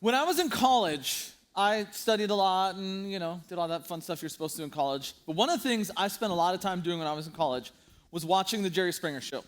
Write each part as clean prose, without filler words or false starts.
When I was in college, I studied a lot and, did all that fun stuff you're supposed to do in college. But one of the things I spent a lot of time doing when I was in college was watching the Jerry Springer Show.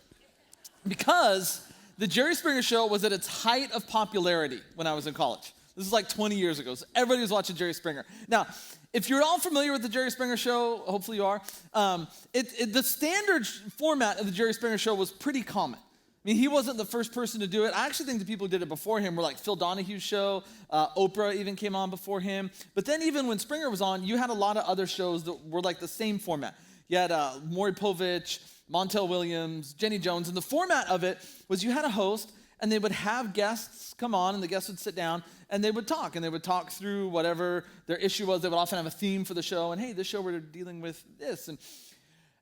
Because the Jerry Springer Show was at its height of popularity when I was in college. This is like 20 years ago, so everybody was watching Jerry Springer. Now, if you're all familiar with the Jerry Springer Show, hopefully you are, the standard format of the Jerry Springer Show was pretty common. I mean, he wasn't the first person to do it. I actually think the people who did it before him were like Phil Donahue's show. Oprah even came on before him. But then even when Springer was on, you had a lot of other shows that were like the same format. You had Maury Povich, Montel Williams, Jenny Jones. And the format of it was you had a host, and they would have guests come on, and the guests would sit down, and they would talk. And they would talk through whatever their issue was. They would often have a theme for the show. And, hey, this show we're dealing with this.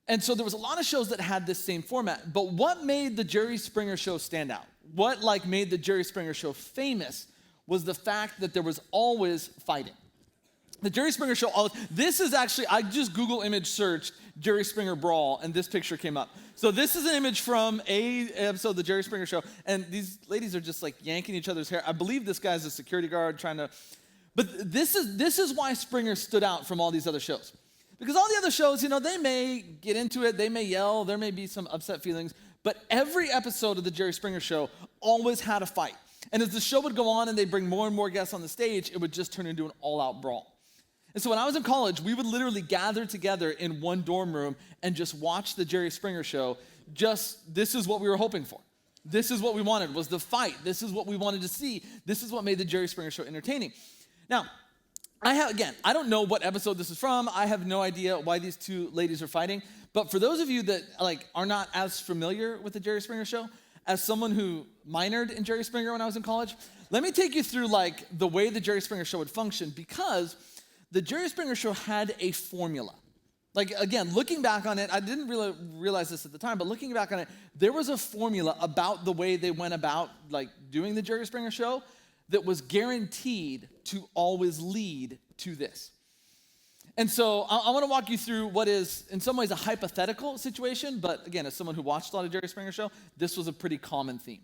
And so there was a lot of shows that had this same format. But what made the Jerry Springer Show stand out? What made the Jerry Springer Show famous was the fact that there was always fighting. The Jerry Springer Show, this is actually, I just Google image searched Jerry Springer Brawl, and this picture came up. So this is an image from an episode of the Jerry Springer Show, and these ladies are just like yanking each other's hair. I believe this guy's a security guard trying to, but this is why Springer stood out from all these other shows. Because all the other shows, they may get into it, they may yell, there may be some upset feelings, but every episode of the Jerry Springer Show always had a fight. And as the show would go on and they'd bring more and more guests on the stage, it would just turn into an all-out brawl. And so when I was in college, we would literally gather together in one dorm room and just watch the Jerry Springer Show. This is what we were hoping for. This is what we wanted, was the fight. This is what we wanted to see. This is what made the Jerry Springer Show entertaining. Now, I don't know what episode this is from. I have no idea why these two ladies are fighting. But for those of you that are not as familiar with the Jerry Springer Show, as someone who minored in Jerry Springer when I was in college, let me take you through the way the Jerry Springer Show would function, because the Jerry Springer Show had a formula. Again, looking back on it, I didn't really realize this at the time, but looking back on it, there was a formula about the way they went about doing the Jerry Springer Show that was guaranteed to always lead to this. And so I want to walk you through what is, in some ways, a hypothetical situation, but again, as someone who watched a lot of Jerry Springer Show, this was a pretty common theme.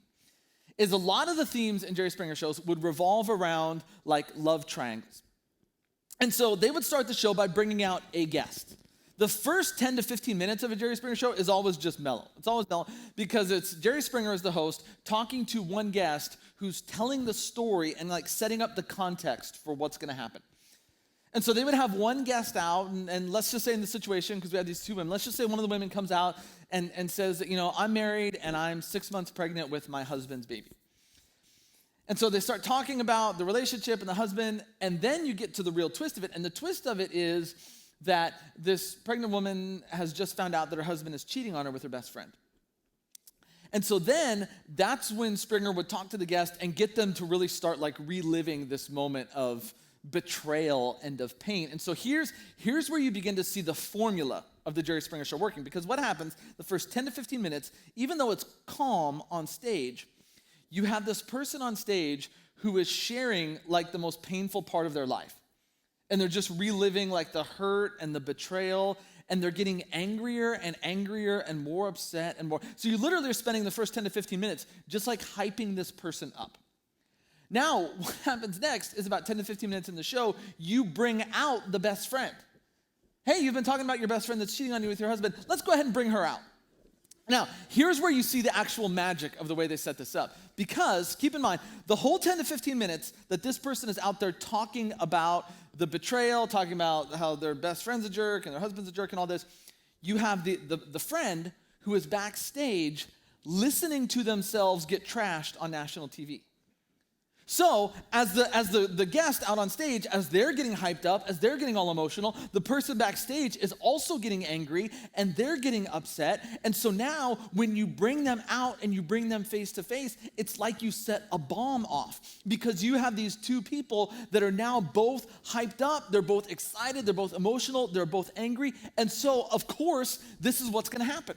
Is a lot of the themes in Jerry Springer shows would revolve around love triangles. And so they would start the show by bringing out a guest. The first 10 to 15 minutes of a Jerry Springer Show is always just mellow. It's always mellow because it's Jerry Springer as the host talking to one guest who's telling the story and setting up the context for what's going to happen. And so they would have one guest out, and let's just say in the situation, because we have these two women, let's just say one of the women comes out and says that, I'm married and I'm 6 months pregnant with my husband's baby. And so they start talking about the relationship and the husband, and then you get to the real twist of it. And the twist of it is that this pregnant woman has just found out that her husband is cheating on her with her best friend. And so then that's when Springer would talk to the guest and get them to really start reliving this moment of betrayal and of pain. And so here's where you begin to see the formula of the Jerry Springer Show working. Because what happens, the first 10 to 15 minutes, even though it's calm on stage, you have this person on stage who is sharing the most painful part of their life. And they're just reliving the hurt and the betrayal, and they're getting angrier and angrier and more upset and more. So you literally are spending the first 10 to 15 minutes just hyping this person up. Now, what happens next is about 10 to 15 minutes in the show, you bring out the best friend. Hey, you've been talking about your best friend that's cheating on you with your husband. Let's go ahead and bring her out. Now, here's where you see the actual magic of the way they set this up. Because, keep in mind, the whole 10 to 15 minutes that this person is out there talking about the betrayal, talking about how their best friend's a jerk and their husband's a jerk and all this, you have the friend who is backstage listening to themselves get trashed on national TV. So, as the guest out on stage, as they're getting hyped up, as they're getting all emotional, the person backstage is also getting angry, and they're getting upset. And so now, when you bring them out and you bring them face to face, it's like you set a bomb off. Because you have these two people that are now both hyped up, they're both excited, they're both emotional, they're both angry. And so, of course, this is what's going to happen.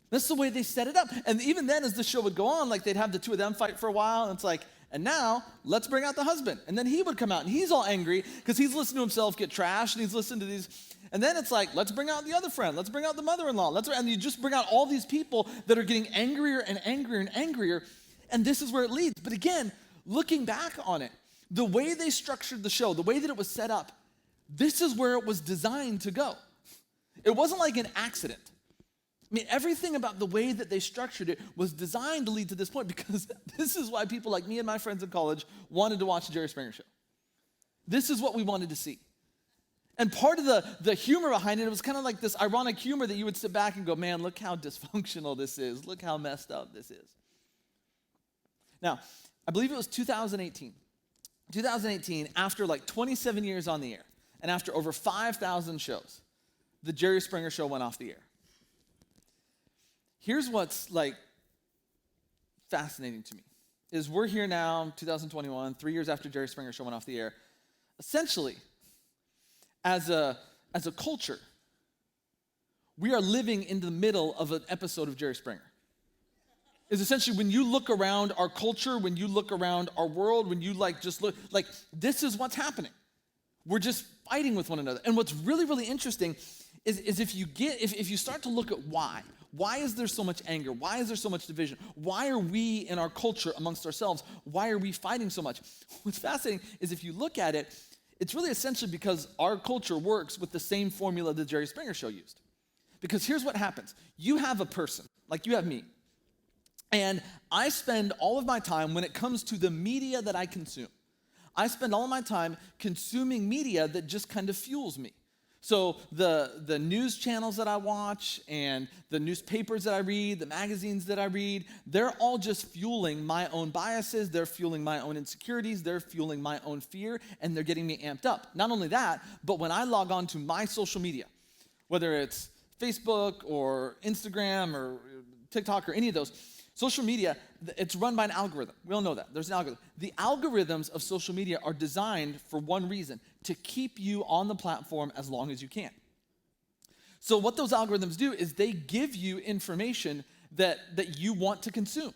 That's the way they set it up. And even then, as the show would go on, they'd have the two of them fight for a while, and it's and now, let's bring out the husband. And then he would come out, and he's all angry because he's listening to himself get trashed, and he's listening to these. And then it's let's bring out the other friend. Let's bring out the mother-in-law. And you just bring out all these people that are getting angrier and angrier and angrier, and this is where it leads. But again, looking back on it, The way they structured the show, the way that it was set up, this is where it was designed to go. It wasn't like an accident. I mean, everything about the way that they structured it was designed to lead to this point, because this is why people like me and my friends in college wanted to watch the Jerry Springer Show. This is what we wanted to see. And part of the humor behind it was kind of like this ironic humor that you would sit back and go, man, look how dysfunctional this is. Look how messed up this is. Now, I believe it was 2018. 2018, after like 27 years on the air, and after over 5,000 shows, the Jerry Springer Show went off the air. Here's what's like fascinating to me, is we're here now, 2021, 3 years after Jerry Springer Show went off the air. Essentially, as a culture, we are living in the middle of an episode of Jerry Springer. Is essentially when you look around our culture, when you look around our world, when you just look, this is what's happening. We're just fighting with one another. And what's really, really interesting is if you start to look at why is there so much anger? Why is there so much division? Why are we in our culture amongst ourselves? Why are we fighting so much? What's fascinating is if you look at it, it's really essentially because our culture works with the same formula the Jerry Springer Show used. Because here's what happens. You have a person, like you have me, and I spend all of my time when it comes to the media that I consume. I spend all of my time consuming media that just kind of fuels me. So the news channels that I watch and the newspapers that I read, the magazines that I read, they're all just fueling my own biases, they're fueling my own insecurities, they're fueling my own fear, and they're getting me amped up. Not only that, but when I log on to my social media, whether it's Facebook or Instagram or TikTok or any of those, social media, it's run by an algorithm. We all know that. There's an algorithm. The algorithms of social media are designed for one reason, to keep you on the platform as long as you can. So what those algorithms do is they give you information that you want to consume.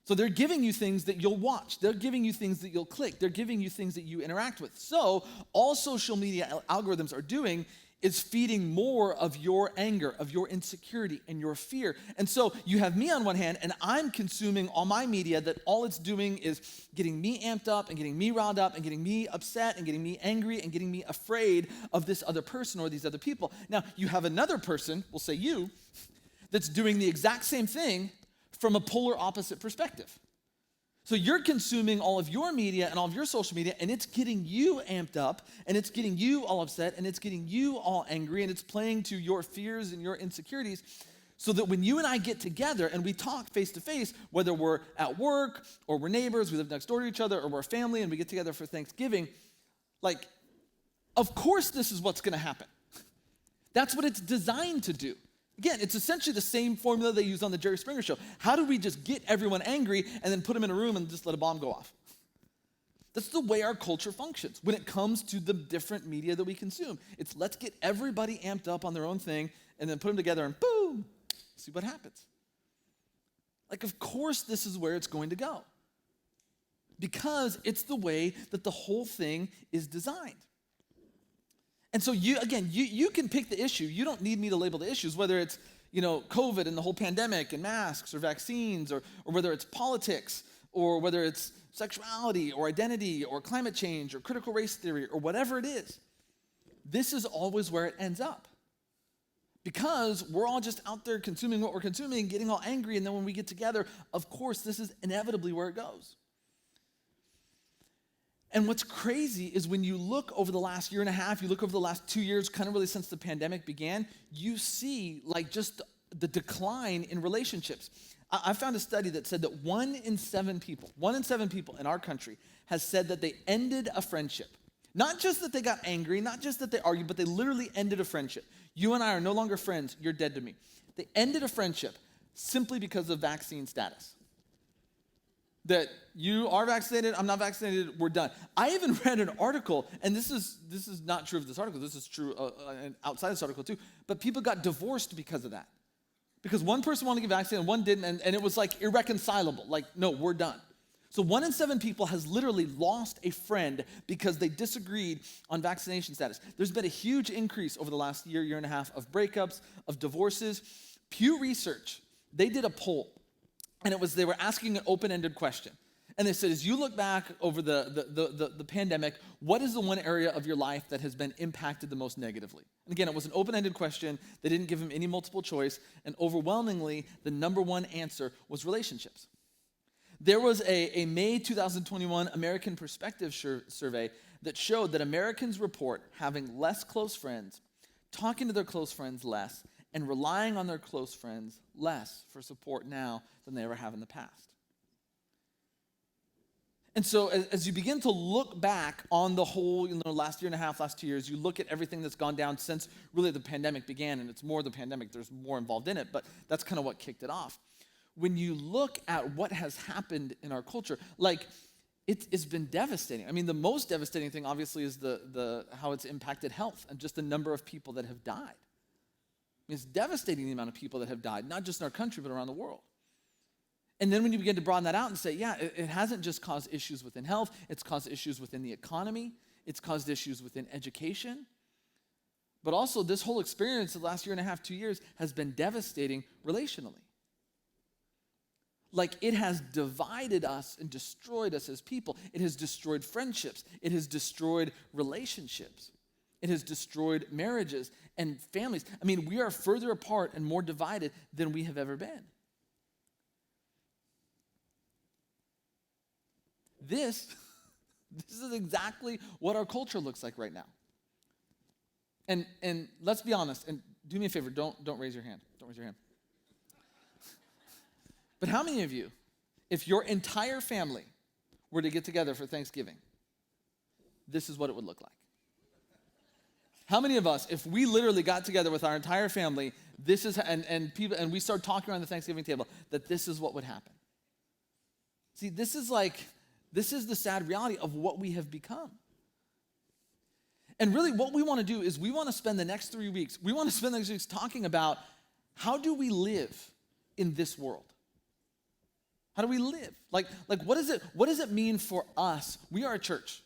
So they're giving you things that you'll watch. They're giving you things that you'll click. They're giving you things that you interact with. So all social media algorithms are doing is feeding more of your anger, of your insecurity, and your fear. And so you have me on one hand, and I'm consuming all my media that all it's doing is getting me amped up and getting me riled up and getting me upset and getting me angry and getting me afraid of this other person or these other people. Now, you have another person, we'll say you, that's doing the exact same thing from a polar opposite perspective. So you're consuming all of your media and all of your social media, and it's getting you amped up, and it's getting you all upset, and it's getting you all angry, and it's playing to your fears and your insecurities, so that when you and I get together and we talk face to face, whether we're at work or we're neighbors, we live next door to each other, or we're a family and we get together for Thanksgiving, of course this is what's going to happen. That's what it's designed to do. Again, it's essentially the same formula they use on the Jerry Springer Show. How do we just get everyone angry and then put them in a room and just let a bomb go off? That's the way our culture functions when it comes to the different media that we consume. It's let's get everybody amped up on their own thing and then put them together and boom, see what happens. Of course this is where it's going to go, because it's the way that the whole thing is designed. And so you can pick the issue. You don't need me to label the issues, whether it's, COVID and the whole pandemic and masks or vaccines, or whether it's politics, or whether it's sexuality or identity or climate change or critical race theory or whatever it is. This is always where it ends up. Because we're all just out there consuming what we're consuming, getting all angry, and then when we get together, of course, this is inevitably where it goes. And what's crazy is when you look over the last year and a half, you look over the last 2 years, kind of really since the pandemic began, you see just the decline in relationships. I found a study that said that 1 in 7 people in our country has said that they ended a friendship. Not just that they got angry, not just that they argued, but they literally ended a friendship. You and I are no longer friends, you're dead to me. They ended a friendship simply because of vaccine status. That you are vaccinated, I'm not vaccinated, we're done. I even read an article, and this is not true of this article, this is true outside this article too, but people got divorced because of that. Because one person wanted to get vaccinated and one didn't, and it was irreconcilable. No, we're done. So 1 in 7 people has literally lost a friend because they disagreed on vaccination status. There's been a huge increase over the last year and a half of breakups, of divorces. Pew Research, they did a poll. And they were asking an open-ended question. And they said, as you look back over the pandemic, what is the one area of your life that has been impacted the most negatively? And again, it was an open-ended question. They didn't give him any multiple choice. And overwhelmingly, the number one answer was relationships. There was a May 2021 American Perspective survey that showed that Americans report having less close friends, talking to their close friends less, and relying on their close friends less for support now than they ever have in the past. And so as you begin to look back on the whole, last year and a half, last 2 years, you look at everything that's gone down since really the pandemic began, and it's more the pandemic, there's more involved in it, but that's kind of what kicked it off. When you look at what has happened in our culture, like it's been devastating. I mean, the most devastating thing obviously is the how it's impacted health and just the number of people that have died. It's devastating the amount of people that have died, not just in our country, but around the world. And then when you begin to broaden that out and say, yeah, it hasn't just caused issues within health, it's caused issues within the economy, it's caused issues within education, but also this whole experience of the last year and a half, 2 years has been devastating relationally. Like it has divided us and destroyed us as people. It has destroyed friendships. It has destroyed relationships. It has destroyed marriages and families. I mean, we are further apart and more divided than we have ever been. This is exactly what our culture looks like right now. And let's be honest, and do me a favor, don't raise your hand. Don't raise your hand. But how many of you, if your entire family were to get together for Thanksgiving, this is what it would look like? How many of us, if we literally got together with our entire family, this is and people and we start talking around the Thanksgiving table, that this is what would happen? See, this is the sad reality of what we have become. And really what we want to do is we want to spend the next 3 weeks, talking about how do we live in this world? How do we live? Like what does it mean for us? We are a church.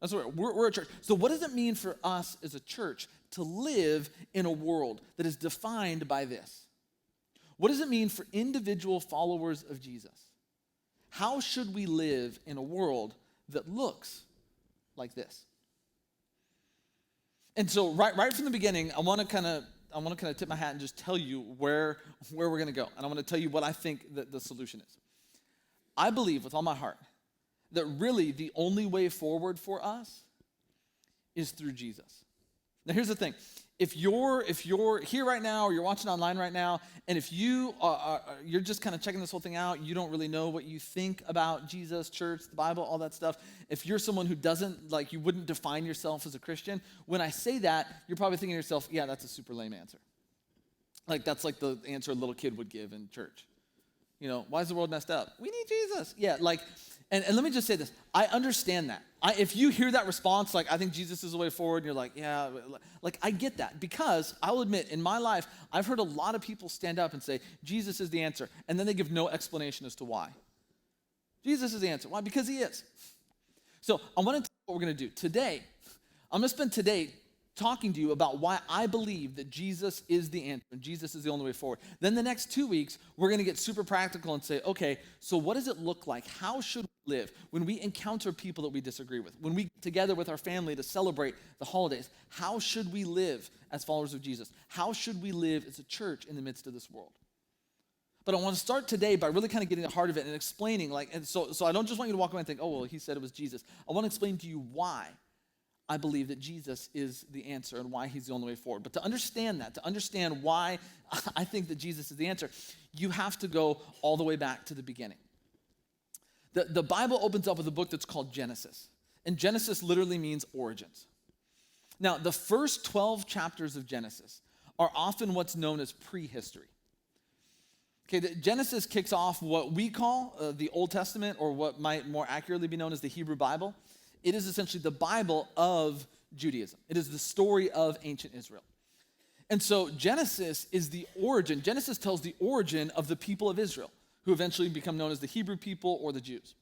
That's what we're a church. So what does it mean for us as a church to live in a world that is defined by this? What does it mean for individual followers of Jesus? How should we live in a world that looks like this? And so right from the beginning, I want to kind of tip my hat and just tell you where we're going to go. And I want to tell you what I think that the solution is. I believe with all my heart that really the only way forward for us is through Jesus. Now here's the thing. If you're here right now or you're watching online right now, and if you're just kind of checking this whole thing out, you don't really know what you think about Jesus, church, the Bible, all that stuff. If you're someone who doesn't, you wouldn't define yourself as a Christian, when I say that, you're probably thinking to yourself, yeah, that's a super lame answer. That's like the answer a little kid would give in church. Why is the world messed up? We need Jesus. Yeah, and let me just say this. I understand that. If you hear that response, I think Jesus is the way forward, and you're like, yeah, I get that. Because I'll admit, in my life, I've heard a lot of people stand up and say, Jesus is the answer, and then they give no explanation as to why. Jesus is the answer. Why? Because he is. So I want to tell you what we're going to do. Today, I'm going to spend today talking to you about why I believe that Jesus is the answer and Jesus is the only way forward. Then the next 2 weeks, we're going to get super practical and say, okay, so what does it look like? How should we live when we encounter people that we disagree with? When we get together with our family to celebrate the holidays, how should we live as followers of Jesus? How should we live as a church in the midst of this world? But I want to start today by really kind of getting the heart of it and explaining, so I don't just want you to walk away and think, oh, well, he said it was Jesus. I want to explain to you why I believe that Jesus is the answer and why he's the only way forward. But to understand why I think that Jesus is the answer, you have to go all the way back to the beginning. The Bible opens up with a book that's called Genesis. And Genesis literally means origins. Now, the first 12 chapters of Genesis are often what's known as prehistory. Okay, Genesis kicks off what we call the Old Testament, or what might more accurately be known as the Hebrew Bible. It is essentially the Bible of Judaism. It is the story of ancient Israel. And so Genesis is the origin. Genesis tells the origin of the people of Israel, who eventually become known as the Hebrew people or the Jews.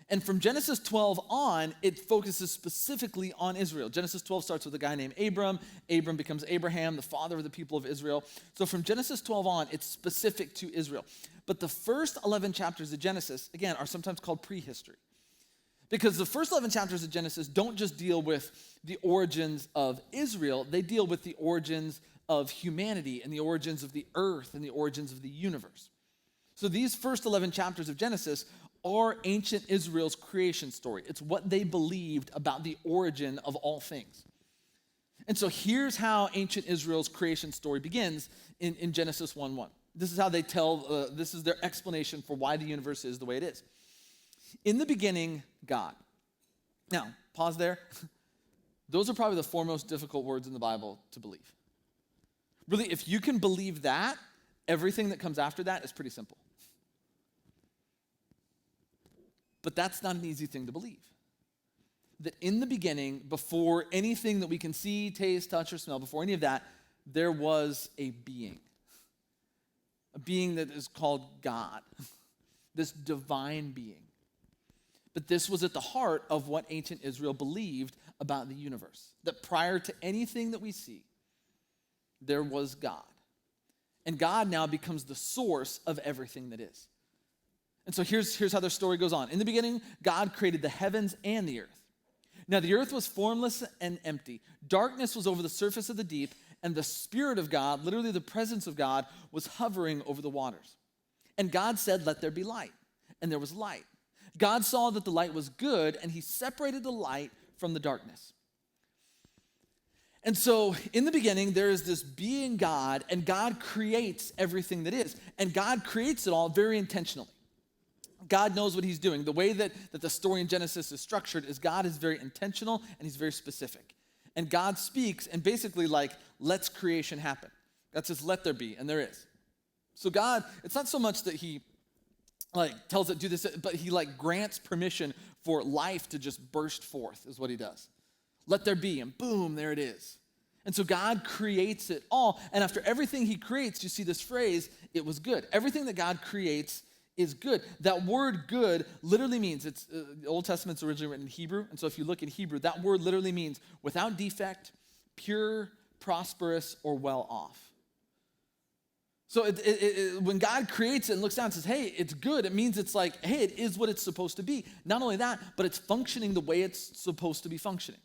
And from Genesis 12 on, it focuses specifically on Israel. Genesis 12 starts with a guy named Abram. Abram becomes Abraham, the father of the people of Israel. So from Genesis 12 on, it's specific to Israel. But the first 11 chapters of Genesis, again, are sometimes called prehistory. Because the first 11 chapters of Genesis don't just deal with the origins of Israel, they deal with the origins of humanity and the origins of the earth and the origins of the universe. So these first 11 chapters of Genesis are ancient Israel's creation story. It's what they believed about the origin of all things. And so here's how ancient Israel's creation story begins in Genesis 1:1. This is how they tell, this is their explanation for why the universe is the way it is. In the beginning, God. Now, pause there. Those are probably the four most difficult words in the Bible to believe. Really, if you can believe that, everything that comes after that is pretty simple. But that's not an easy thing to believe. That in the beginning, before anything that we can see, taste, touch, or smell, before any of that, there was a being. A being that is called God. This divine being. But this was at the heart of what ancient Israel believed about the universe. That prior to anything that we see, there was God. And God now becomes the source of everything that is. And so here's how their story goes on. In the beginning, God created the heavens and the earth. Now the earth was formless and empty. Darkness was over the surface of the deep, and the Spirit of God, literally the presence of God, was hovering over the waters. And God said, "Let there be light." And there was light. God saw that the light was good, and he separated the light from the darkness. And so in the beginning, there is this being God, and God creates everything that is. And God creates it all very intentionally. God knows what he's doing. The way that the story in Genesis is structured is God is very intentional and he's very specific. And God speaks and basically lets creation happen. God says, "Let there be," and there is. So God, it's not so much that he tells it do this, but he grants permission for life to just burst forth is what he does. Let there be, and boom, there it is. And so God creates it all. And after everything he creates, you see this phrase, "it was good." Everything that God creates is good. That word good literally means, the Old Testament's originally written in Hebrew, and so if you look at Hebrew, that word literally means without defect, pure, prosperous, or well off. So when God creates it and looks down and says, "Hey, it's good," it means it's hey, it is what it's supposed to be. Not only that, but it's functioning the way it's supposed to be functioning.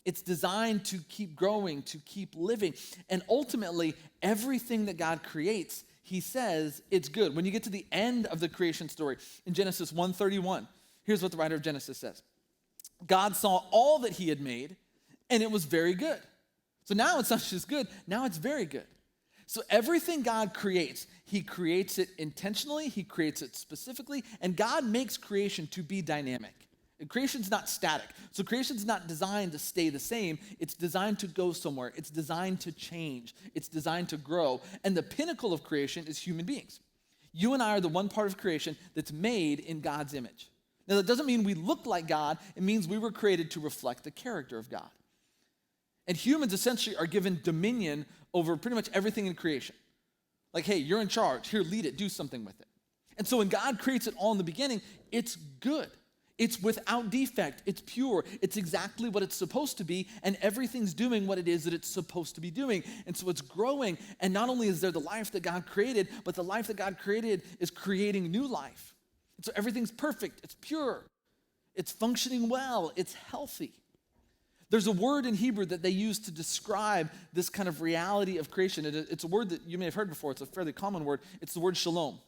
It's designed to keep growing, to keep living. And ultimately, everything that God creates, he says it's good. When you get to the end of the creation story, in Genesis 1:31, here's what the writer of Genesis says. God saw all that he had made, and it was very good. So now it's not just good, now it's very good. So everything God creates, he creates it intentionally, he creates it specifically, and God makes creation to be dynamic. Creation's not static. So creation's not designed to stay the same. It's designed to go somewhere. It's designed to change. It's designed to grow. And the pinnacle of creation is human beings. You and I are the one part of creation that's made in God's image. Now, that doesn't mean we look like God. It means we were created to reflect the character of God. And humans essentially are given dominion over pretty much everything in creation. Hey, you're in charge. Here, lead it. Do something with it. And so when God creates it all in the beginning, it's good. It's without defect. It's pure. It's exactly what it's supposed to be, and everything's doing what it is that it's supposed to be doing. And so it's growing, and not only is there the life that God created, but the life that God created is creating new life. And so everything's perfect. It's pure. It's functioning well. It's healthy. There's a word in Hebrew that they use to describe this kind of reality of creation. It's a word that you may have heard before. It's a fairly common word. It's the word shalom.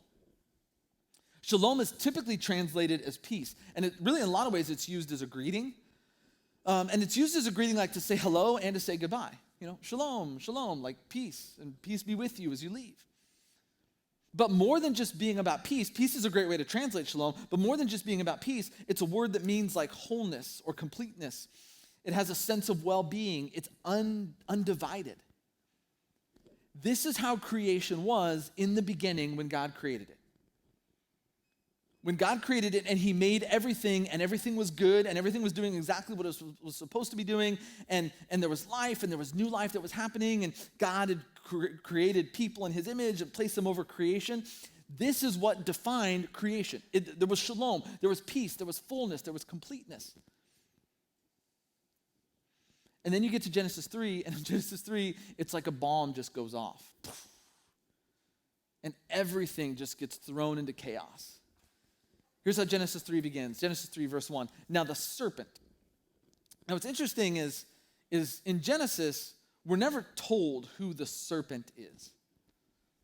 Shalom is typically translated as peace. And it really, in a lot of ways, it's used as a greeting. And it's used as a greeting to say hello and to say goodbye. Shalom, shalom, peace, and peace be with you as you leave. But more than just being about peace, peace is a great way to translate shalom, but more than just being about peace, it's a word that means wholeness or completeness. It has a sense of well-being. It's undivided. This is how creation was in the beginning when God created it. When God created it and he made everything and everything was good and everything was doing exactly what it was supposed to be doing and there was life and there was new life that was happening and God had created people in his image and placed them over creation, This is what defined creation. There was shalom, there was peace, there was fullness, there was completeness. And then you get to Genesis 3, and in Genesis 3, it's like a bomb just goes off. And everything just gets thrown into chaos. Here's how Genesis 3 begins. Genesis 3, verse 1. Now the serpent. Now what's interesting is in Genesis, we're never told who the serpent is.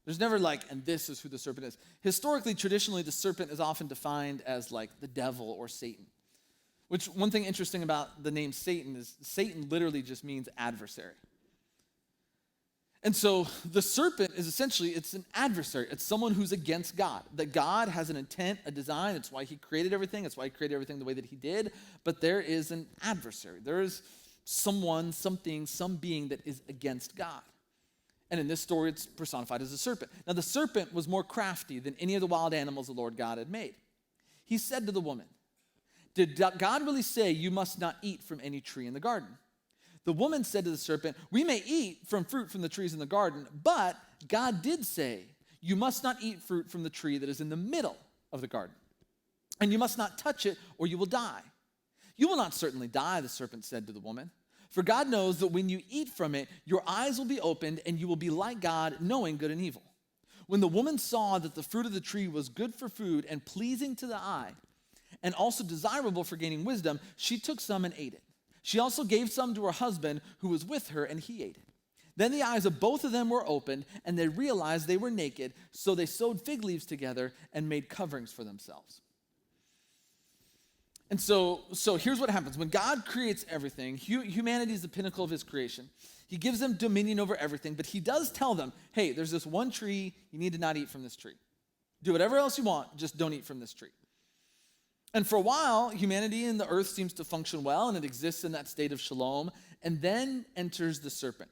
There's never like, and this is who the serpent is. Historically, traditionally, the serpent is often defined as like the devil or Satan. Which, one thing interesting about the name Satan is Satan literally just means adversary. And so the serpent is essentially, it's an adversary. It's someone who's against God. That God has an intent, a design. It's why he created everything. It's why he created everything the way that he did. But there is an adversary. There is someone, something, some being that is against God. And in this story, it's personified as a serpent. Now the serpent was more crafty than any of the wild animals the Lord God had made. He said to the woman, "Did God really say you must not eat from any tree in the garden?" The woman said to the serpent, "We may eat from fruit from the trees in the garden, but God did say, you must not eat fruit from the tree that is in the middle of the garden. And you must not touch it or you will die." "You will not certainly die," the serpent said to the woman. "For God knows that when you eat from it, your eyes will be opened and you will be like God, knowing good and evil." When the woman saw that the fruit of the tree was good for food and pleasing to the eye, and also desirable for gaining wisdom, she took some and ate it. She also gave some to her husband who was with her, and he ate it. Then the eyes of both of them were opened, and they realized they were naked, so they sewed fig leaves together and made coverings for themselves. And so here's what happens. When God creates everything, humanity is the pinnacle of his creation. He gives them dominion over everything, but he does tell them, hey, there's this one tree, you need to not eat from this tree. Do whatever else you want, just don't eat from this tree. And for a while, humanity and the earth seems to function well, and it exists in that state of shalom, and then enters the serpent.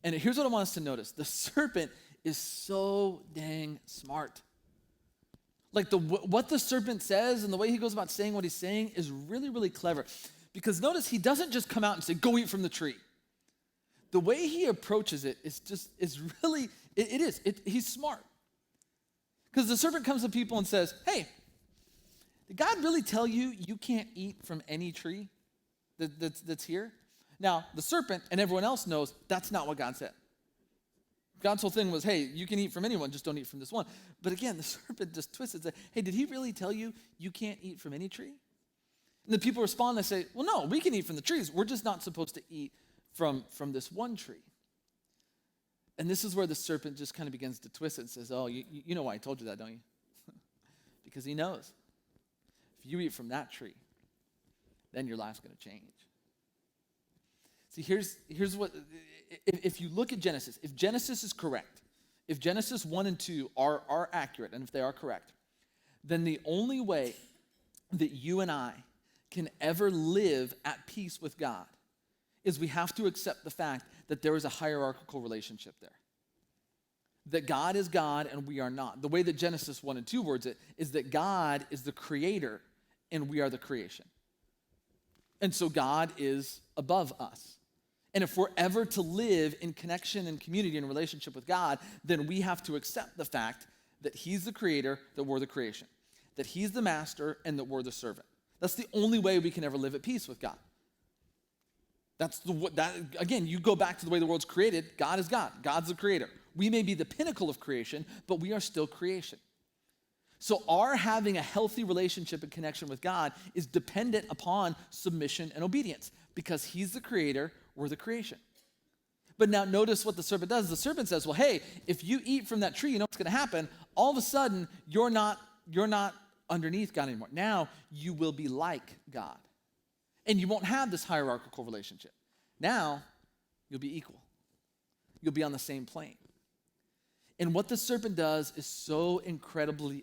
And here's what I want us to notice. The serpent is so dang smart. Like what the serpent says and the way he goes about saying what he's saying is really, really clever. Because notice, he doesn't just come out and say, go eat from the tree. The way he approaches it is really, he's smart. Because the serpent comes to people and says, hey, did God really tell you you can't eat from any tree that's here? Now, the serpent and everyone else knows that's not what God said. God's whole thing was, hey, you can eat from anyone, just don't eat from this one. But again, the serpent just twists it and says, hey, did he really tell you you can't eat from any tree? And the people respond, they say, well, no, we can eat from the trees. We're just not supposed to eat from this one tree. And this is where the serpent just kind of begins to twist it and says, oh, you know why I told you that, don't you? Because he knows. If you eat from that tree, then your life's going to change. See, here's what, if you look at Genesis, if Genesis is correct, if Genesis 1 and 2 are accurate, and if they are correct, then the only way that you and I can ever live at peace with God is we have to accept the fact that there is a hierarchical relationship there. That God is God and we are not. The way that Genesis 1 and 2 words it is that God is the creator and we are the creation. And so God is above us. And if we're ever to live in connection and community and relationship with God, then we have to accept the fact that he's the creator, that we're the creation. That he's the master and that we're the servant. That's the only way we can ever live at peace with God. Again, you go back to the way the world's created. God is God. God's the creator. We may be the pinnacle of creation, but we are still creation. So our having a healthy relationship and connection with God is dependent upon submission and obedience because he's the creator, we're the creation. But now notice what the serpent does. The serpent says, well, hey, if you eat from that tree, you know what's going to happen? All of a sudden, you're not underneath God anymore. Now you will be like God. And you won't have this hierarchical relationship. Now you'll be equal. You'll be on the same plane. And what the serpent does is so incredibly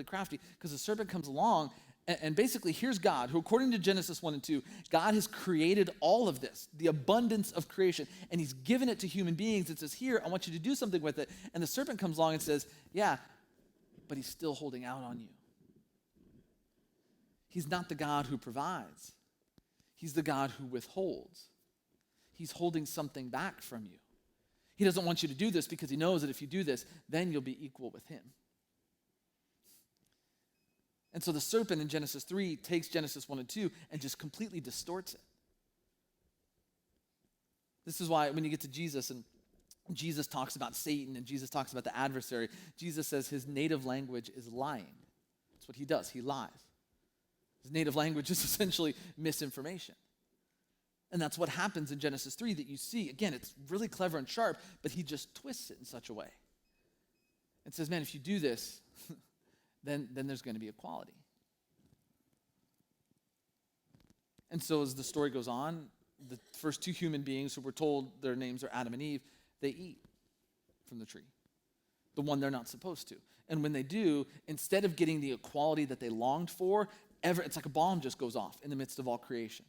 crafty because the serpent comes along and basically here's God, who according to Genesis 1 and 2, God has created all of this, the abundance of creation, and he's given it to human beings. It says, here, I want you to do something with it. And the serpent comes along and says, yeah, but he's still holding out on you. He's not the God who provides. He's the God who withholds. He's holding something back from you. He doesn't want you to do this because he knows that if you do this, then you'll be equal with him. And so the serpent in Genesis 3 takes Genesis 1 and 2 and just completely distorts it. This is why when you get to Jesus and Jesus talks about Satan and Jesus talks about the adversary, Jesus says his native language is lying. That's what he does. He lies. His native language is essentially misinformation. And that's what happens in Genesis 3 that you see. Again, it's really clever and sharp, but he just twists it in such a way. And says, man, if you do this, then there's going to be equality. And so as the story goes on, the first two human beings who were told their names are Adam and Eve, they eat from the tree, the one they're not supposed to. And when they do, instead of getting the equality that they longed for, it's like a bomb just goes off in the midst of all creation.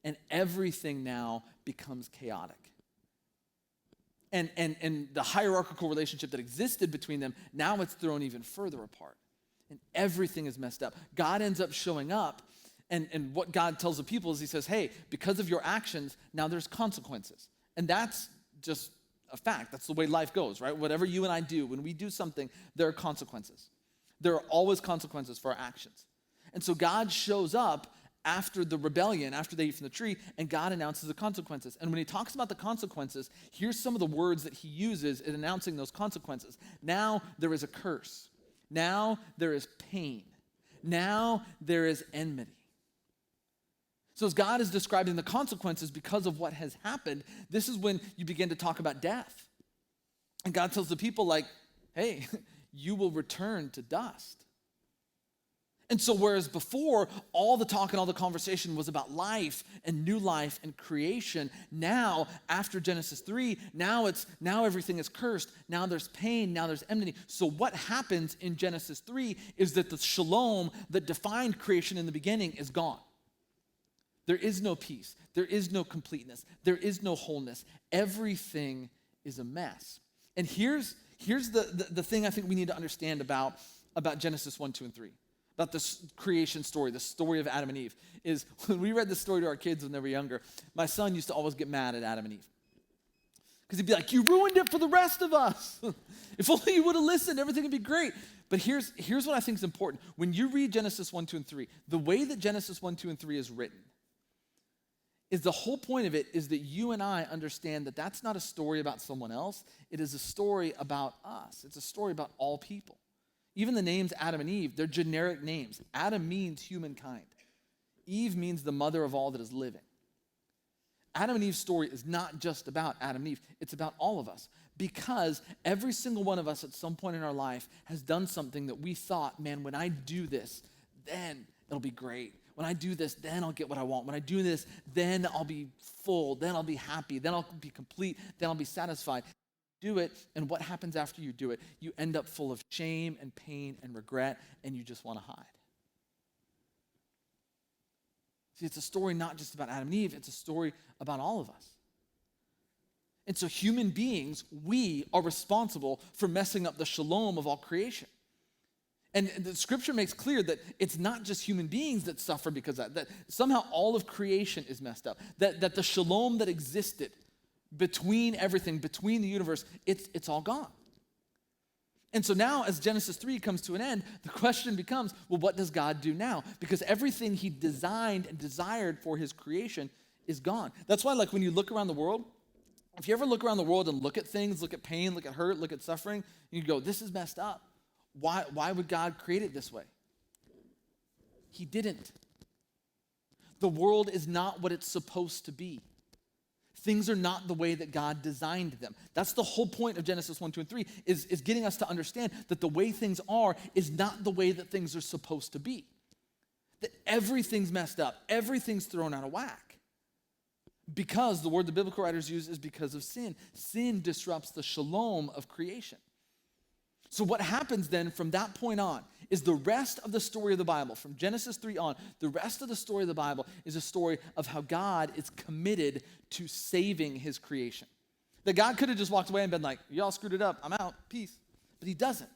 And everything now becomes chaotic. And the hierarchical relationship that existed between them, now it's thrown even further apart. And everything is messed up. God ends up showing up, and what God tells the people is he says, hey, because of your actions, now there's consequences. And that's just a fact. That's the way life goes, right? Whatever you and I do, when we do something, there are consequences. There are always consequences for our actions. And so God shows up after the rebellion, after they eat from the tree, and God announces the consequences. And when he talks about the consequences, here's some of the words that he uses in announcing those consequences. Now there is a curse. Now there is pain. Now there is enmity. So as God is describing the consequences because of what has happened, this is when you begin to talk about death. And God tells the people like, hey, you will return to dust. And so whereas before, all the talk and all the conversation was about life and new life and creation, now, after Genesis 3, now everything is cursed. Now there's pain, now there's enmity. So what happens in Genesis 3 is that the shalom that defined creation in the beginning is gone. There is no peace. There is no completeness. There is no wholeness. Everything is a mess. And here's the thing I think we need to understand about Genesis 1, 2, and 3. About this creation story, the story of Adam and Eve, is when we read this story to our kids when they were younger, my son used to always get mad at Adam and Eve. Because he'd be like, you ruined it for the rest of us. If only you would have listened, everything would be great. But here's what I think is important. When you read Genesis 1, 2, and 3, the way that Genesis 1, 2, and 3 is written, is the whole point of it is that you and I understand that that's not a story about someone else. It is a story about us. It's a story about all people. Even the names Adam and Eve, they're generic names. Adam means humankind. Eve means the mother of all that is living. Adam and Eve's story is not just about Adam and Eve. It's about all of us. Because every single one of us at some point in our life has done something that we thought, man, when I do this, then it'll be great. When I do this, then I'll get what I want. When I do this, then I'll be full. Then I'll be happy. Then I'll be complete. Then I'll be satisfied. Do it, and what happens after you do it? You end up full of shame and pain and regret, and you just want to hide. See, it's a story not just about Adam and Eve. It's a story about all of us. And so human beings, we are responsible for messing up the shalom of all creation. And the scripture makes clear that it's not just human beings that suffer because of that somehow all of creation is messed up. That the shalom that existed between everything, between the universe, it's all gone. And so now as Genesis 3 comes to an end, the question becomes, well, what does God do now? Because everything he designed and desired for his creation is gone. That's why, like, when you look around the world, if you ever look around the world and look at things, look at pain, look at hurt, look at suffering, you go, this is messed up. Why would God create it this way? He didn't. The world is not what it's supposed to be. Things are not the way that God designed them. That's the whole point of Genesis 1, 2, and 3, is getting us to understand that the way things are is not the way that things are supposed to be. That everything's messed up. Everything's thrown out of whack. Because the word the biblical writers use is because of sin. Sin disrupts the shalom of creation. So what happens then from that point on is the rest of the story of the Bible, from Genesis 3 on, the rest of the story of the Bible is a story of how God is committed to saving his creation. That God could have just walked away and been like, y'all screwed it up, I'm out, peace. But he doesn't.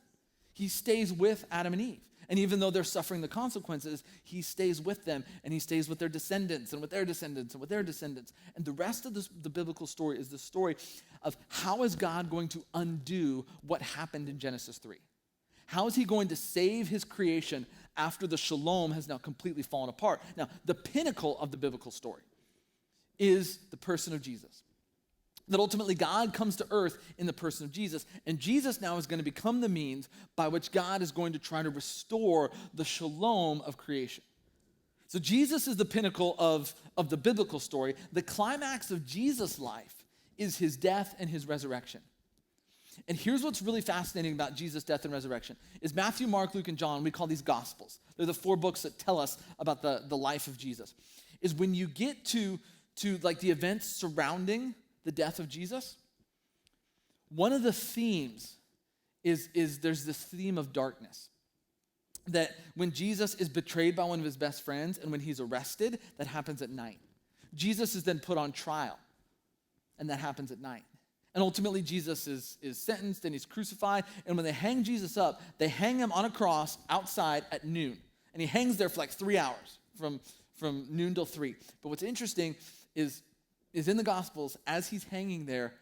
He stays with Adam and Eve. And even though they're suffering the consequences, he stays with them, and he stays with their descendants and with their descendants and with their descendants. And the rest of the biblical story is the story of how is God going to undo what happened in Genesis 3? How is he going to save his creation after the Shalom has now completely fallen apart. Now, the pinnacle of the biblical story is the person of Jesus. That ultimately God comes to earth in the person of Jesus, and Jesus now is going to become the means by which God is going to try to restore the Shalom of creation. So Jesus is the pinnacle of the biblical story. The climax of Jesus' life is his death and his resurrection. And here's what's really fascinating about Jesus' death and resurrection is Matthew, Mark, Luke, and John, we call these Gospels. They're the 4 books that tell us about the life of Jesus. Is when you get to like the events surrounding the death of Jesus, one of the themes is there's this theme of darkness. That when Jesus is betrayed by one of his best friends and when he's arrested, that happens at night. Jesus is then put on trial, and that happens at night. And ultimately, Jesus is sentenced and he's crucified. And when they hang Jesus up, they hang him on a cross outside at noon. And he hangs there for like 3 hours, from noon till 3. But what's interesting is in the Gospels, as he's hanging there,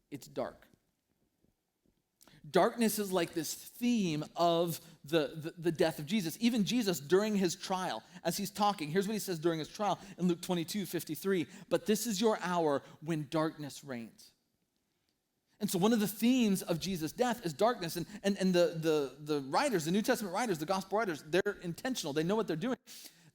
it's dark. Darkness is like this theme of the death of Jesus. Even Jesus, during his trial, as he's talking, here's what he says during his trial in Luke 22:53. But this is your hour when darkness reigns. And so one of the themes of Jesus' death is darkness. And the writers, the New Testament writers, the gospel writers, they're intentional. They know what they're doing.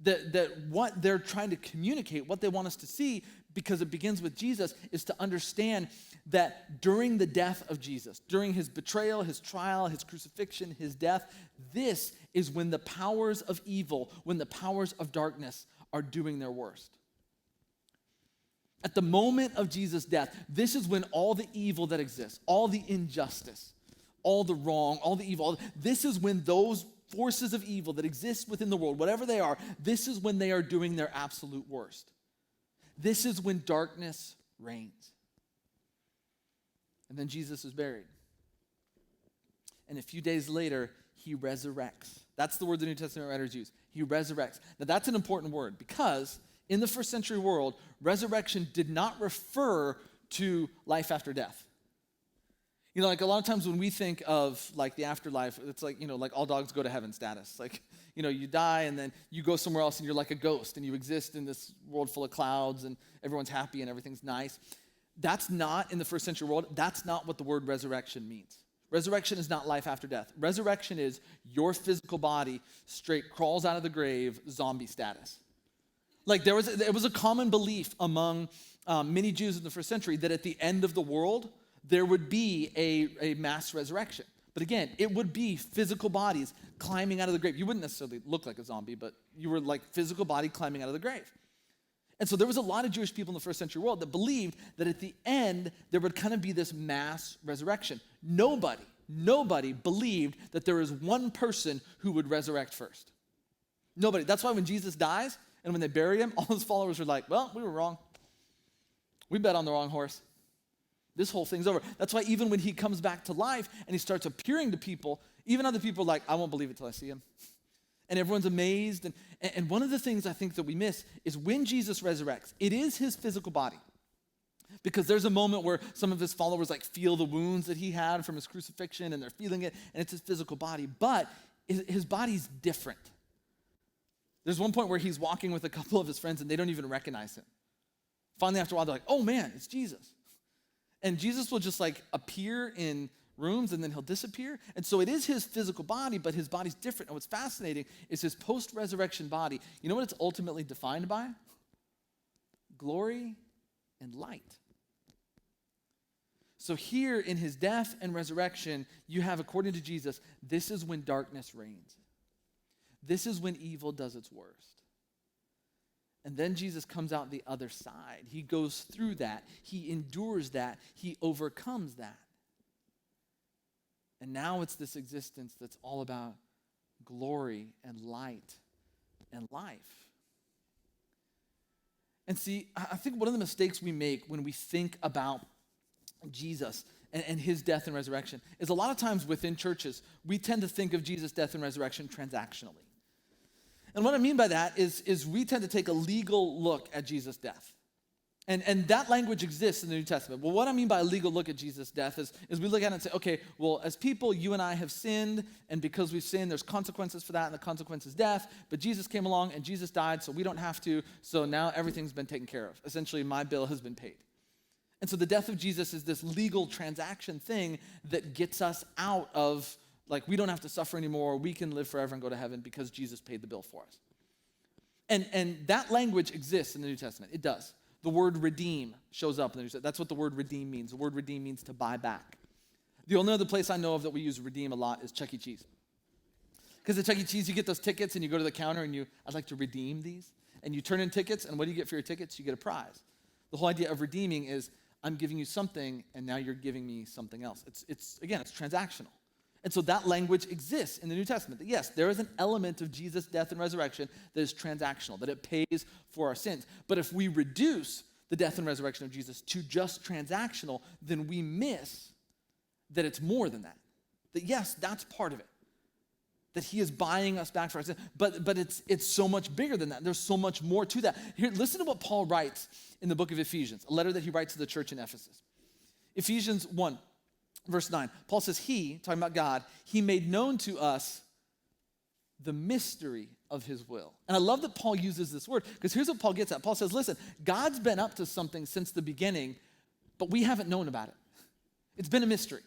That what they're trying to communicate, what they want us to see, because it begins with Jesus, is to understand that during the death of Jesus, during his betrayal, his trial, his crucifixion, his death, this is when the powers of evil, when the powers of darkness are doing their worst. At the moment of Jesus' death, this is when all the evil that exists, all the injustice, all the wrong, all the evil, this is when those forces of evil that exist within the world, whatever they are, this is when they are doing their absolute worst. This is when darkness reigns. And then Jesus is buried. And a few days later, he resurrects. That's the word the New Testament writers use. He resurrects. Now that's an important word because in the first century world, resurrection did not refer to life after death. You know, like a lot of times when we think of like the afterlife, it's like, like all dogs go to heaven status. Like, you die and then you go somewhere else and you're like a ghost and you exist in this world full of clouds and everyone's happy and everything's nice. That's not, in the first century world, that's not what the word resurrection means. Resurrection is not life after death. Resurrection is your physical body straight crawls out of the grave, zombie status. Like there was a common belief among many Jews in the first century that at the end of the world, there would be a mass resurrection. But again, it would be physical bodies climbing out of the grave. You wouldn't necessarily look like a zombie, but you were like physical body climbing out of the grave. And so there was a lot of Jewish people in the first century world that believed that at the end, there would kind of be this mass resurrection. Nobody believed that there is one person who would resurrect first. Nobody. That's why when Jesus dies and when they bury him, all his followers are like, well, we were wrong. We bet on the wrong horse. This whole thing's over. That's why even when he comes back to life and he starts appearing to people, even other people are like, I won't believe it till I see him. And everyone's amazed. And one of the things I think that we miss is when Jesus resurrects, it is his physical body. Because there's a moment where some of his followers like feel the wounds that he had from his crucifixion and they're feeling it, and it's his physical body. But his body's different. There's one point where he's walking with a couple of his friends and they don't even recognize him. Finally, after a while, they're like, oh man, it's Jesus. And Jesus will just like appear in rooms and then he'll disappear. And so it is his physical body, but his body's different. And what's fascinating is his post-resurrection body. You know what it's ultimately defined by? Glory and light. So here in his death and resurrection, you have, according to Jesus, this is when darkness reigns. This is when evil does its worst. And then Jesus comes out the other side. He goes through that. He endures that. He overcomes that. And now it's this existence that's all about glory and light and life. And see, I think one of the mistakes we make when we think about Jesus and his death and resurrection is a lot of times within churches, we tend to think of Jesus' death and resurrection transactionally. And what I mean by that is we tend to take a legal look at Jesus' death. And that language exists in the New Testament. Well, what I mean by a legal look at Jesus' death is we look at it and say, okay, well, as people, you and I have sinned, and because we've sinned, there's consequences for that, and the consequence is death. But Jesus came along, and Jesus died, so we don't have to, so now everything's been taken care of. Essentially, my bill has been paid. And so the death of Jesus is this legal transaction thing that gets us out of, like, we don't have to suffer anymore. We can live forever and go to heaven because Jesus paid the bill for us. And that language exists in the New Testament. It does. The word redeem shows up in the New Testament. That's what the word redeem means. The word redeem means to buy back. The only other place I know of that we use redeem a lot is Chuck E. Cheese. Because at Chuck E. Cheese, you get those tickets and you go to the counter and I'd like to redeem these. And you turn in tickets, and what do you get for your tickets? You get a prize. The whole idea of redeeming is I'm giving you something, and now you're giving me something else. It's transactional. And so that language exists in the New Testament. That yes, there is an element of Jesus' death and resurrection that is transactional, that it pays for our sins. But if we reduce the death and resurrection of Jesus to just transactional, then we miss that it's more than that. That yes, that's part of it. That he is buying us back for our sins. But it's so much bigger than that. There's so much more to that. Here, listen to what Paul writes in the book of Ephesians, a letter that he writes to the church in Ephesus. Ephesians 1. Verse 9, Paul says, talking about God, he made known to us the mystery of his will. And I love that Paul uses this word, because here's what Paul gets at. Paul says, listen, God's been up to something since the beginning, but we haven't known about it. It's been a mystery.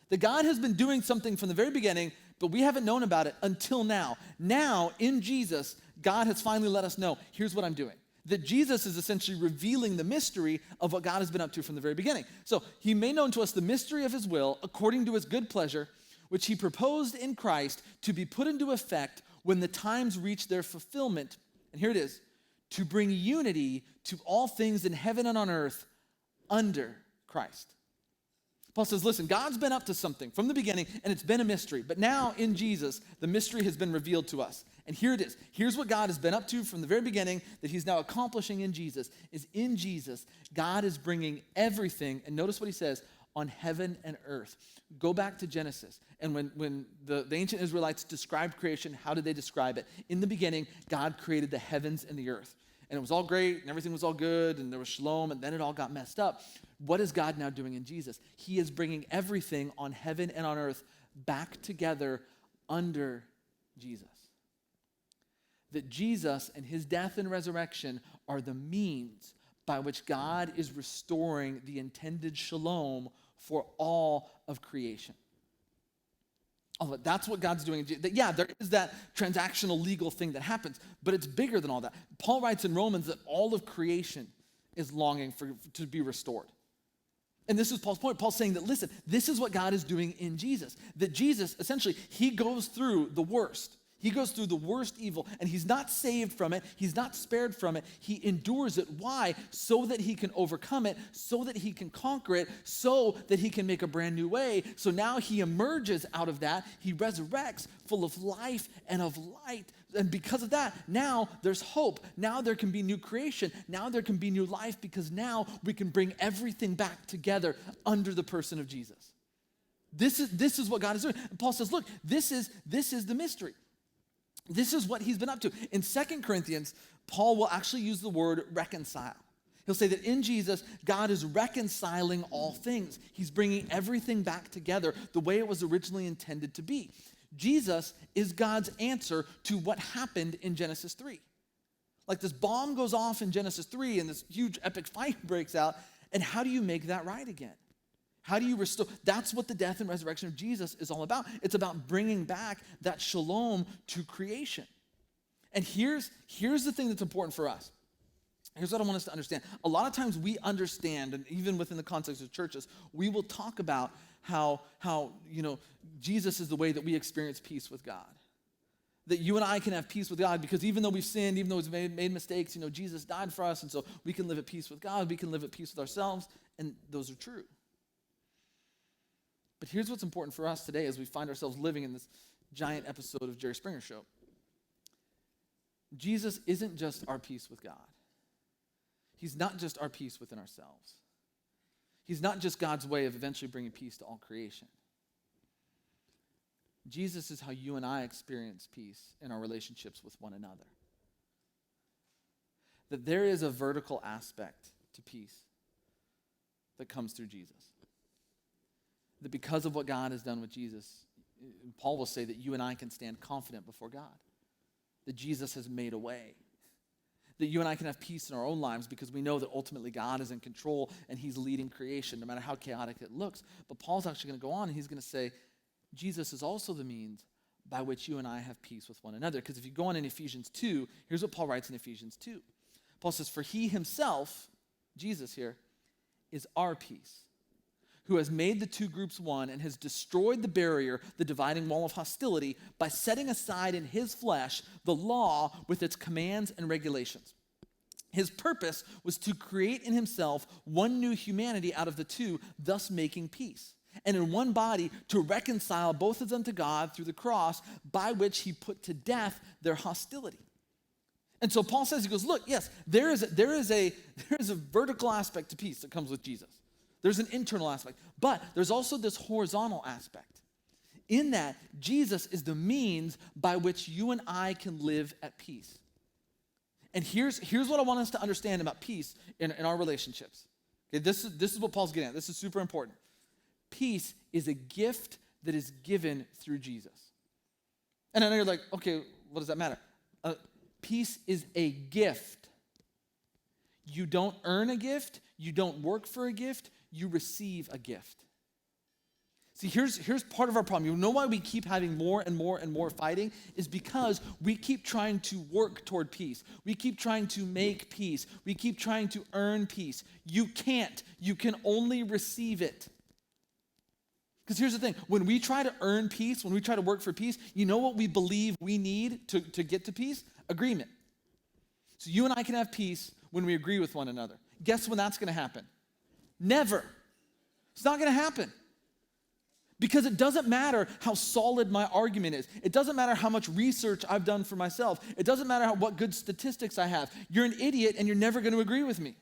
That God has been doing something from the very beginning, but we haven't known about it until now. Now, in Jesus, God has finally let us know, here's what I'm doing. That Jesus is essentially revealing the mystery of what God has been up to from the very beginning. So he made known to us the mystery of his will according to his good pleasure, which he proposed in Christ to be put into effect when the times reach their fulfillment. And here it is, to bring unity to all things in heaven and on earth under Christ. Paul says, listen, God's been up to something from the beginning, and it's been a mystery. But now in Jesus, the mystery has been revealed to us. And here it is. Here's what God has been up to from the very beginning that he's now accomplishing in Jesus, is in Jesus, God is bringing everything, and notice what he says, on heaven and earth. Go back to Genesis. And when the ancient Israelites described creation, how did they describe it? In the beginning, God created the heavens and the earth. And it was all great, and everything was all good, and there was shalom, and then it all got messed up. What is God now doing in Jesus? He is bringing everything on heaven and on earth back together under Jesus. That Jesus and his death and resurrection are the means by which God is restoring the intended shalom for all of creation. That's what God's doing. Yeah, there is that transactional legal thing that happens, but it's bigger than all that. Paul writes in Romans that all of creation is longing to be restored. And this is Paul's point. Paul's saying that, listen, this is what God is doing in Jesus. That Jesus, essentially, he goes through the worst. He goes through the worst evil, and he's not saved from it. He's not spared from it. He endures it. Why? So that he can overcome it, so that he can conquer it, so that he can make a brand new way. So now he emerges out of that. He resurrects full of life and of light. And because of that, now there's hope. Now there can be new creation. Now there can be new life, because now we can bring everything back together under the person of Jesus. This is what God is doing. And Paul says, look, this is the mystery. This is what he's been up to. In 2 Corinthians, Paul will actually use the word reconcile. He'll say that in Jesus, God is reconciling all things. He's bringing everything back together the way it was originally intended to be. Jesus is God's answer to what happened in Genesis 3. Like this bomb goes off in Genesis 3 and this huge epic fight breaks out. And how do you make that right again? How do you restore? That's what the death and resurrection of Jesus is all about. It's about bringing back that shalom to creation. And here's the thing that's important for us. Here's what I want us to understand. A lot of times we understand, and even within the context of churches, we will talk about how Jesus is the way that we experience peace with God. That you and I can have peace with God because even though we've sinned, even though we've made mistakes, Jesus died for us, and so we can live at peace with God, we can live at peace with ourselves, and those are true. But here's what's important for us today as we find ourselves living in this giant episode of Jerry Springer Show. Jesus isn't just our peace with God. He's not just our peace within ourselves. He's not just God's way of eventually bringing peace to all creation. Jesus is how you and I experience peace in our relationships with one another. That there is a vertical aspect to peace that comes through Jesus. That because of what God has done with Jesus, Paul will say that you and I can stand confident before God. That Jesus has made a way. That you and I can have peace in our own lives because we know that ultimately God is in control and he's leading creation, no matter how chaotic it looks. But Paul's actually going to go on and he's going to say, Jesus is also the means by which you and I have peace with one another. Because if you go on in Ephesians 2, here's what Paul writes in Ephesians 2. Paul says, for he himself, Jesus here, is our peace, who has made the two groups one and has destroyed the barrier, the dividing wall of hostility, by setting aside in his flesh the law with its commands and regulations. His purpose was to create in himself one new humanity out of the two, thus making peace. And in one body to reconcile both of them to God through the cross, by which he put to death their hostility. And so Paul says, he goes, look, yes, there is a vertical aspect to peace that comes with Jesus. There's an internal aspect, but there's also this horizontal aspect. In that, Jesus is the means by which you and I can live at peace. And here's what I want us to understand about peace in our relationships. Okay, this is what Paul's getting at. This is super important. Peace is a gift that is given through Jesus. And I know you're like, okay, what does that matter? Peace is a gift. You don't earn a gift. You don't work for a gift. You receive a gift. See, here's part of our problem. You know why we keep having more and more and more fighting? Is because we keep trying to work toward peace. We keep trying to make peace. We keep trying to earn peace. You can't. You can only receive it. Because here's the thing, when we try to earn peace, when we try to work for peace, you know what we believe we need to get to peace? Agreement. So you and I can have peace when we agree with one another. Guess when that's going to happen? Never. It's not going to happen. Because it doesn't matter how solid my argument is. It doesn't matter how much research I've done for myself. It doesn't matter what good statistics I have. You're an idiot and you're never going to agree with me.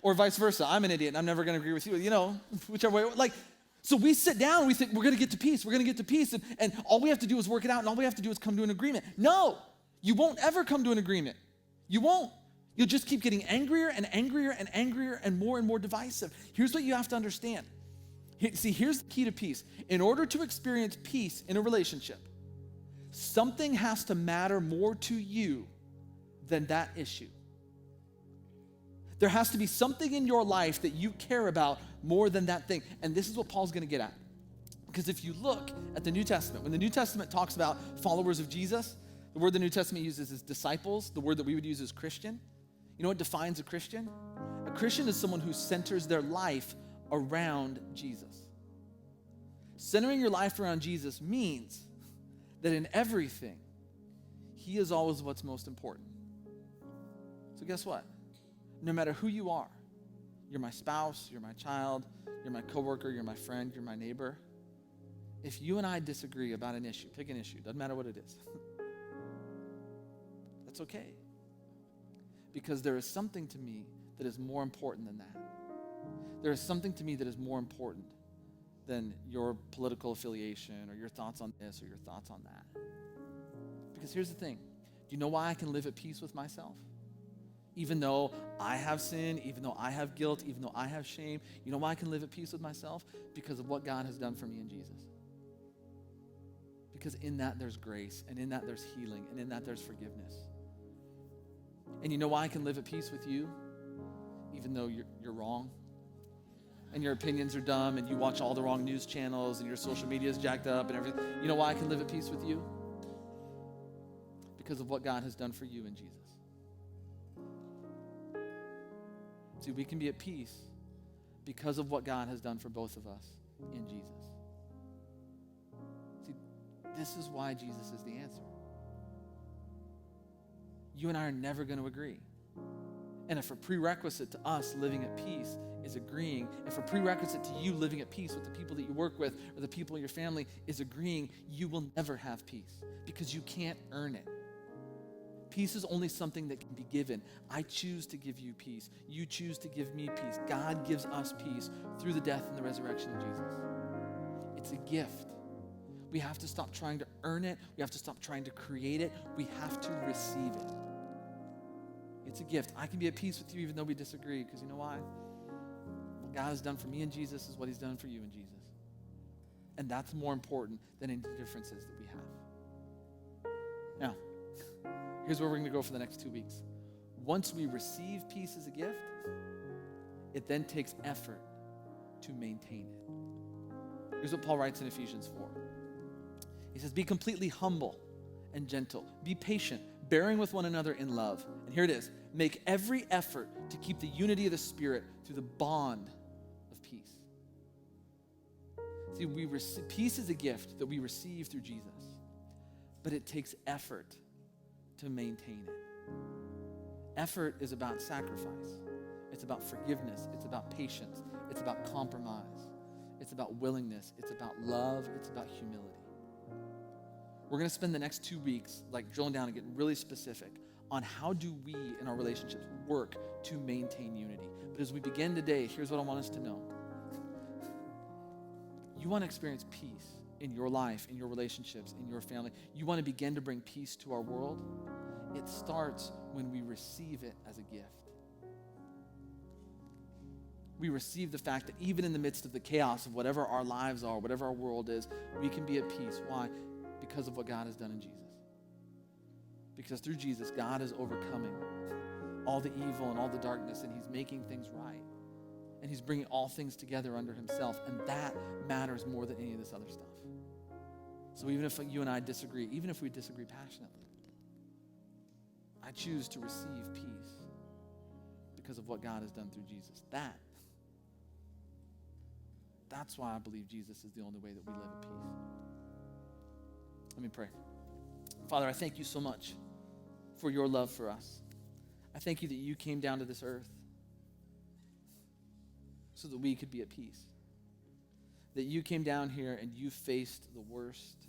Or vice versa. I'm an idiot and I'm never going to agree with you. You know, whichever way. So we sit down and we think, we're going to get to peace. We're going to get to peace. And all we have to do is work it out. And all we have to do is come to an agreement. No, you won't ever come to an agreement. You won't. You'll just keep getting angrier and angrier and angrier and more divisive. Here's what you have to understand. See, here's the key to peace. In order to experience peace in a relationship, something has to matter more to you than that issue. There has to be something in your life that you care about more than that thing. And this is what Paul's going to get at. Because if you look at the New Testament, when the New Testament talks about followers of Jesus, the word the New Testament uses is disciples. The word that we would use is Christian. You know what defines a Christian? A Christian is someone who centers their life around Jesus. Centering your life around Jesus means that in everything, he is always what's most important. So guess what? No matter who you are, you're my spouse, you're my child, you're my coworker, you're my friend, you're my neighbor. If you and I disagree about an issue, pick an issue, doesn't matter what it is. That's okay. Because there is something to me that is more important than that. There is something to me that is more important than your political affiliation or your thoughts on this or your thoughts on that. Because here's the thing. Do you know why I can live at peace with myself? Even though I have sin, even though I have guilt, even though I have shame, you know why I can live at peace with myself? Because of what God has done for me in Jesus. Because in that there's grace, and in that there's healing, and in that there's forgiveness. And you know why I can live at peace with you? Even though you're wrong, and your opinions are dumb, and you watch all the wrong news channels, and your social media is jacked up, and everything. You know why I can live at peace with you? Because of what God has done for you in Jesus. See, we can be at peace because of what God has done for both of us in Jesus. See, this is why Jesus is the answer. You and I are never going to agree. And if a prerequisite to us living at peace is agreeing, if a prerequisite to you living at peace with the people that you work with or the people in your family is agreeing, you will never have peace because you can't earn it. Peace is only something that can be given. I choose to give you peace. You choose to give me peace. God gives us peace through the death and the resurrection of Jesus. It's a gift. We have to stop trying to earn it. We have to stop trying to create it. We have to receive it. It's a gift. I can be at peace with you even though we disagree, because you know why? What God has done for me in Jesus is what he's done for you in Jesus. And that's more important than any differences that we have. Now, here's where we're going to go for the next 2 weeks. Once we receive peace as a gift, it then takes effort to maintain it. Here's what Paul writes in Ephesians 4. He says, be completely humble and gentle. Be patient, bearing with one another in love. And here it is. Make every effort to keep the unity of the Spirit through the bond of peace. See, peace is a gift that we receive through Jesus, but it takes effort to maintain it. Effort is about sacrifice. It's about forgiveness. It's about patience. It's about compromise. It's about willingness. It's about love. It's about humility. We're going to spend the next 2 weeks drilling down and getting really specific on how do we in our relationships work to maintain unity. But as we begin today, here's what I want us to know. You want to experience peace in your life, in your relationships, in your family. You want to begin to bring peace to our world. It starts when we receive it as a gift. We receive the fact that even in the midst of the chaos of whatever our lives are, whatever our world is, we can be at peace. Why? Because of what God has done in Jesus. Because through Jesus, God is overcoming all the evil and all the darkness, and he's making things right. And he's bringing all things together under himself, and that matters more than any of this other stuff. So even if you and I disagree, even if we disagree passionately, I choose to receive peace because of what God has done through Jesus. That's why I believe Jesus is the only way that we live at peace. Let me pray. Father, I thank you so much for your love for us. I thank you that you came down to this earth so that we could be at peace. That you came down here and you faced the worst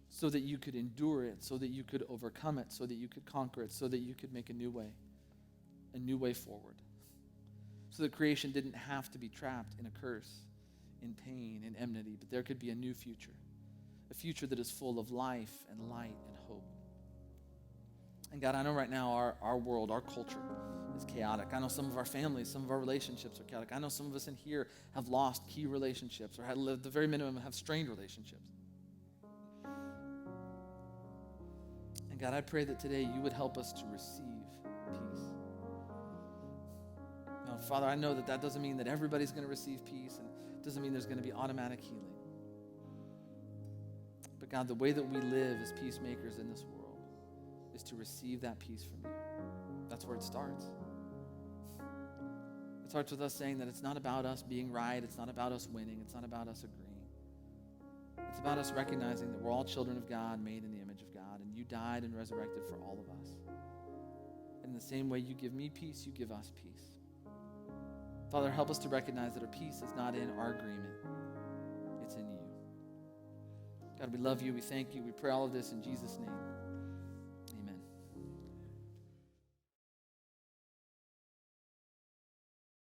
so that you could endure it, so that you could overcome it, so that you could conquer it, so that you could make a new way forward. So that creation didn't have to be trapped in a curse, in pain, in enmity, but there could be a new future, a future that is full of life and light and hope. And God, I know right now our world, our culture is chaotic. I know some of our families, some of our relationships are chaotic. I know some of us in here have lost key relationships or at the very minimum have strained relationships. And God, I pray that today you would help us to receive peace. Now, Father, I know that doesn't mean that everybody's going to receive peace, and it doesn't mean there's going to be automatic healing. But God, the way that we live as peacemakers in this world is to receive that peace from you. That's where it starts. It starts with us saying that it's not about us being right. It's not about us winning. It's not about us agreeing. It's about us recognizing that we're all children of God, made in the image of God, and you died and resurrected for all of us. And in the same way you give me peace, you give us peace. Father, help us to recognize that our peace is not in our agreement. It's in you. God, we love you. We thank you. We pray all of this in Jesus' name.